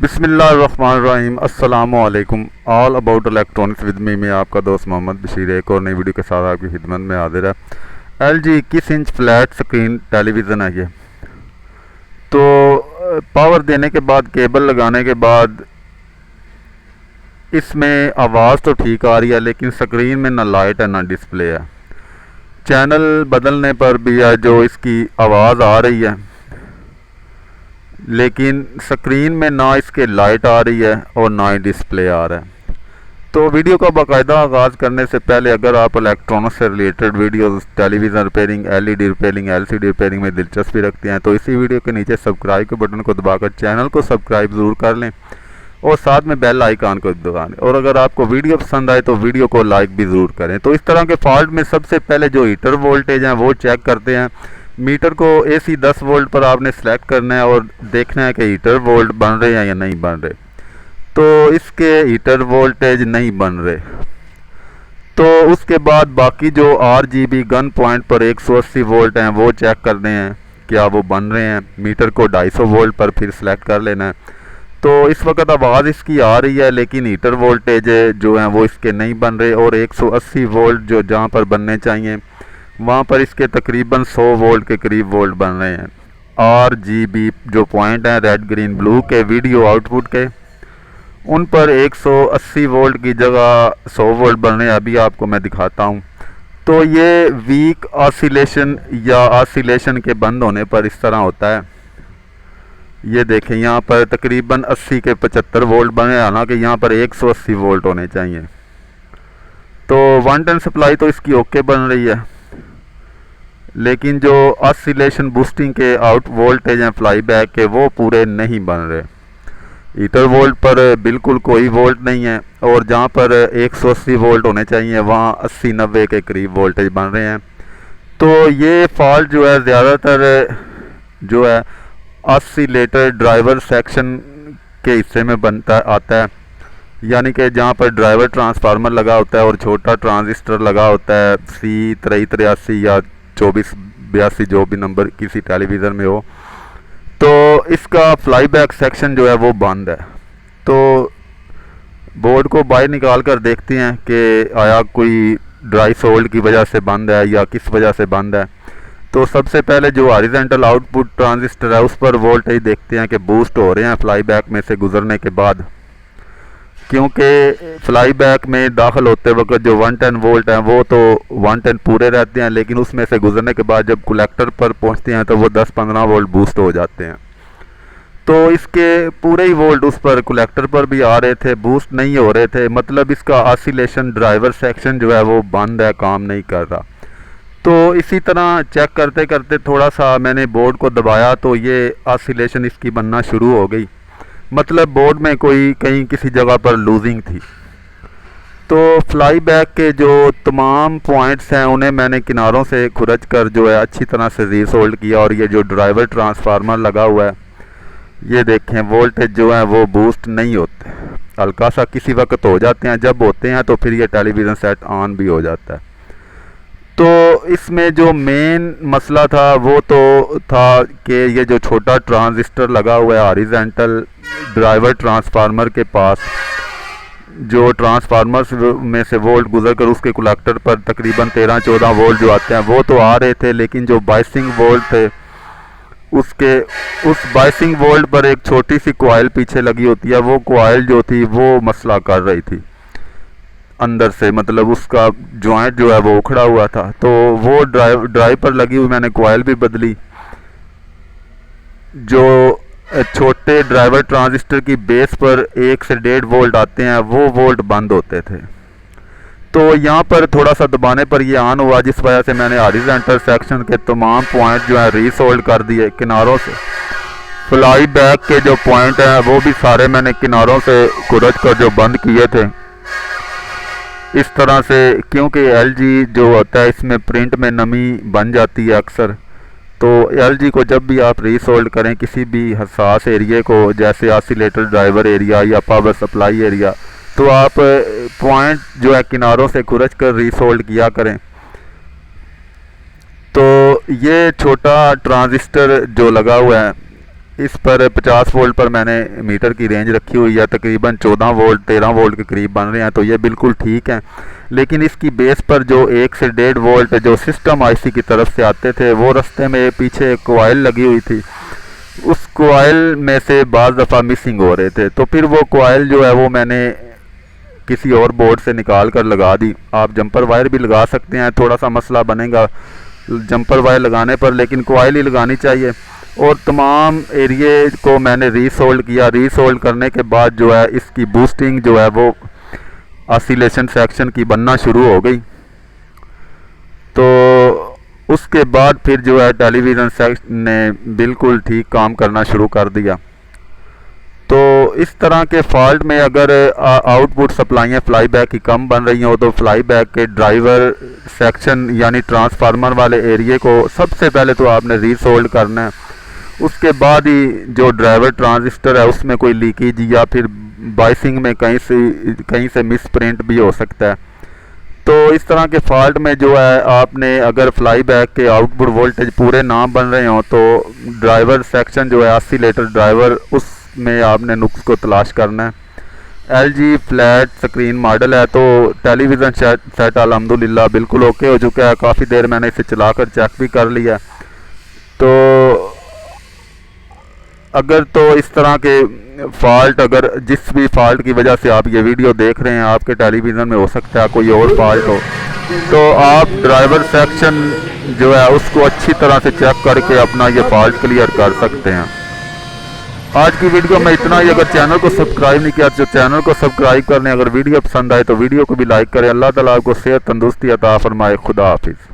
बिस्मिल्लाहिर्रहमानिर्रहीम अस्सलामुअलैकुम all about electronics with me. मैं आपका दोस्त मोहम्मद बशीर एक और नई वीडियो के साथ आपकी खिदमत में हाजिर है। LG 21 inch flat screen television है ये। तो पावर देने के बाद, केबल लगाने के बाद इसमें आवाज़ तो ठीक आ रही है, लेकिन स्क्रीन में ना लाइट है ना डिस्प्ले है। चैनल बदलने पर भी है जो इसकी आवाज़ आ रही है, लेकिन स्क्रीन में ना इसके लाइट आ रही है और ना ही डिस्प्ले आ रहा है। तो वीडियो का बाकायदा आगाज़ करने से पहले अगर आप इलेक्ट्रॉनिक्स से related videos, television repairing, LED repairing, LCD repairing में दिलचस्पी रखते हैं तो इसी वीडियो के नीचे सब्सक्राइब के बटन को दबाकर चैनल को सब्सक्राइब ज़रूर कर लें और साथ में बेल आइकन को दबा लें। और अगर आपको वीडियो पसंद आए तो वीडियो को लाइक भी ज़रूर करें। तो इस तरह के फॉल्ट में सबसे पहले जो हीटर वोल्टेज हैं वो चेक करते हैं। मीटर को AC 10 वोल्ट पर आपने सेलेक्ट करना है और देखना है कि हीटर वोल्ट बन रहे हैं या नहीं बन रहे। तो इसके हीटर वोल्टेज नहीं बन रहे। तो उसके बाद बाकी जो RGB गन पॉइंट पर 180 वोल्ट हैं वो चेक करने हैं क्या वो बन रहे हैं। मीटर को 250 वोल्ट पर फिर सेलेक्ट कर लेना है। तो इस वक्त आवाज़ इसकी आ रही है, लेकिन हीटर वोल्टेज जो हैं वो इसके नहीं बन रहे और 180 वोल्ट जो जहाँ पर बनने चाहिए वहाँ पर इसके तकरीबन 100 वोल्ट के करीब वोल्ट बन रहे हैं। RGB जो पॉइंट हैं रेड ग्रीन ब्लू के वीडियो आउटपुट के, उन पर 180 वोल्ट की जगह 100 वोल्ट बन रहे हैं। अभी आपको मैं दिखाता हूँ। तो ये वीक ऑसिलेशन या ऑसिलेशन के बंद होने पर इस तरह होता है। ये देखें यहाँ पर तकरीबन 80 के 75 वोल्ट बने, हालांकि यहाँ पर 180 वोल्ट होने चाहिए। तो 110 सप्लाई तो इसकी ओके बन रही है, लेकिन जो ऑसिलेशन बूस्टिंग के आउट वोल्टेज हैं फ्लाई बैक के वो पूरे नहीं बन रहे। हीटर वोल्ट पर बिल्कुल कोई वोल्ट नहीं है और जहाँ पर 180 वोल्ट होने चाहिए वहाँ 80-90 के करीब वोल्टेज बन रहे हैं। तो ये फॉल्ट जो है ज़्यादातर जो है ऑसिलेटर ड्राइवर सेक्शन के हिस्से में आता है, यानी कि जहाँ पर ड्राइवर ट्रांसफार्मर लगा होता है और छोटा ट्रांजिस्टर लगा होता है C2383 या 2482 जो भी नंबर किसी टेलीविज़न में हो। तो इसका फ्लाई बैक सेक्शन जो है वो बंद है। तो बोर्ड को बाहर निकाल कर देखते हैं कि आया कोई ड्राई सोल्ड की वजह से बंद है या किस वजह से बंद है। तो सबसे पहले जो हॉरिजॉन्टल आउटपुट ट्रांजिस्टर है उस पर वोल्टेज देखते हैं कि बूस्ट हो रहे हैं फ्लाई बैक में से गुजरने के बाद, क्योंकि फ्लाई बैक में दाखिल होते वक्त जो 110 वोल्ट हैं वो तो 110 पूरे रहते हैं, लेकिन उसमें से गुजरने के बाद जब कलेक्टर पर पहुंचते हैं तो वो 10-15 वोल्ट बूस्ट हो जाते हैं। तो इसके पूरे ही वोल्ट उस पर कलेक्टर पर भी आ रहे थे, बूस्ट नहीं हो रहे थे। मतलब इसका ऑसिलेशन ड्राइवर सेक्शन जो है वो बंद है, काम नहीं कर रहा। तो इसी तरह चेक करते करते थोड़ा सा मैंने बोर्ड को दबाया तो ये ऑसिलेशन इसकी बनना शुरू हो गई। मतलब बोर्ड में कोई कहीं किसी जगह पर लूजिंग थी। तो फ्लाई बैक के जो तमाम पॉइंट्स हैं उन्हें मैंने किनारों से खुरच कर जो है अच्छी तरह से रीसोल्ड किया। और ये जो ड्राइवर ट्रांसफार्मर लगा हुआ है ये देखें, वोल्टेज जो है वो बूस्ट नहीं होते, हल्का सा किसी वक्त हो जाते हैं, जब होते हैं तो फिर ये टेलीविज़न सेट ऑन भी हो जाता है। तो इसमें जो मेन मसला था वो तो था कि ये जो छोटा ट्रांजिस्टर लगा हुआ है हॉरिजॉन्टल ड्राइवर ट्रांसफार्मर के पास, जो ट्रांसफार्मर में से वोल्ट गुजर कर उसके कलेक्टर पर तकरीबन 13-14 वोल्ट जो आते हैं वो तो आ रहे थे, लेकिन जो बाइसिंग वोल्ट थे उस बाइसिंग वोल्ट पर एक छोटी सी कॉइल पीछे लगी होती है, वो कॉइल जो थी वो मसला कर रही थी अंदर से। मतलब उसका जॉइंट जो है वो उखड़ा हुआ था। तो वो ड्राइव पर लगी हुई मैंने कॉइल भी बदली। जो छोटे ड्राइवर ट्रांजिस्टर की बेस पर 1 से 1.5 वोल्ट आते हैं वो वोल्ट बंद होते थे। तो यहाँ पर थोड़ा सा दबाने पर ये ऑन हुआ, जिस वजह से मैंने हॉरिजॉन्टल सेक्शन के तमाम पॉइंट जो है रीसोल्ड कर दिए किनारों से। फ्लाई बैक के जो पॉइंट हैं वो भी सारे मैंने किनारों से खुरच कर जो बंद किए थे इस तरह से, क्योंकि LG जो होता है इसमें प्रिंट में नमी बन जाती है अक्सर। तो LG को जब भी आप रीसोल्ड करें किसी भी हसास एरिया को, जैसे ऑसिलेटर ड्राइवर एरिया या पावर सप्लाई एरिया, तो आप पॉइंट जो है किनारों से खुरच कर रीसोल्ड किया करें। तो ये छोटा ट्रांजिस्टर जो लगा हुआ है इस पर 50 वोल्ट पर मैंने मीटर की रेंज रखी हुई है, तकरीबन 14 वोल्ट 13 वोल्ट के करीब बन रहे हैं, तो ये बिल्कुल ठीक है। लेकिन इसकी बेस पर जो 1 से 1.5 वोल्ट जो सिस्टम आईसी की तरफ से आते थे, वो रास्ते में पीछे एक कोयल लगी हुई थी, उस कोयल में से बाज़ दफ़ा मिसिंग हो रहे थे। तो फिर वो कोयल जो है वो मैंने किसी और बोर्ड से निकाल कर लगा दी। आप जंपर वायर भी लगा सकते हैं, थोड़ा सा मसला बनेगा जंपर वायर लगाने पर, लेकिन कोयल ही लगानी चाहिए। और तमाम एरिए को मैंने रीसोल्ड किया। रीसोल्ड करने के बाद जो है इसकी बूस्टिंग जो है वो ऑसिलेशन सेक्शन की बनना शुरू हो गई। तो उसके बाद फिर जो है टेलीविज़न सेक्शन ने बिल्कुल ठीक काम करना शुरू कर दिया। तो इस तरह के फॉल्ट में अगर आउटपुट सप्लाइयाँ फ्लाई बैक की कम बन रही हो, तो फ्लाई बैक के ड्राइवर सेक्शन यानी ट्रांसफार्मर वाले एरिए को सबसे पहले तो आपने रीसोल्ड करना है। उसके बाद ही जो ड्राइवर ट्रांजिस्टर है उसमें कोई लीकेज या फिर बाइसिंग में कहीं से मिस प्रिंट भी हो सकता है। तो इस तरह के फॉल्ट में जो है आपने अगर फ्लाई बैक के आउटपुट वोल्टेज पूरे ना बन रहे हो, तो ड्राइवर सेक्शन जो है ऑसिलेटर ड्राइवर, उसमें आपने नुक्स को तलाश करना है। LG फ्लैट स्क्रीन मॉडल है, तो टेलीविज़न सेट अल्हम्दुलिल्लाह बिल्कुल ओके हो चुका है। काफ़ी देर मैंने इसे चलाकर चेक भी कर लिया। तो अगर तो इस तरह के फॉल्ट, अगर जिस भी फॉल्ट की वजह से आप ये वीडियो देख रहे हैं आपके टेलीविज़न में हो सकता है कोई और फॉल्ट हो, तो आप ड्राइवर सेक्शन जो है उसको अच्छी तरह से चेक करके अपना ये फॉल्ट क्लियर कर सकते हैं। आज की वीडियो में इतना ही। अगर चैनल को सब्सक्राइब नहीं किया तो चैनल को सब्सक्राइब कर लें। अगर वीडियो पसंद आए तो वीडियो को भी लाइक करें। अल्लाह ताला आपको सेहत तंदुरुस्ती अता फरमाए। खुदा हाफिज़।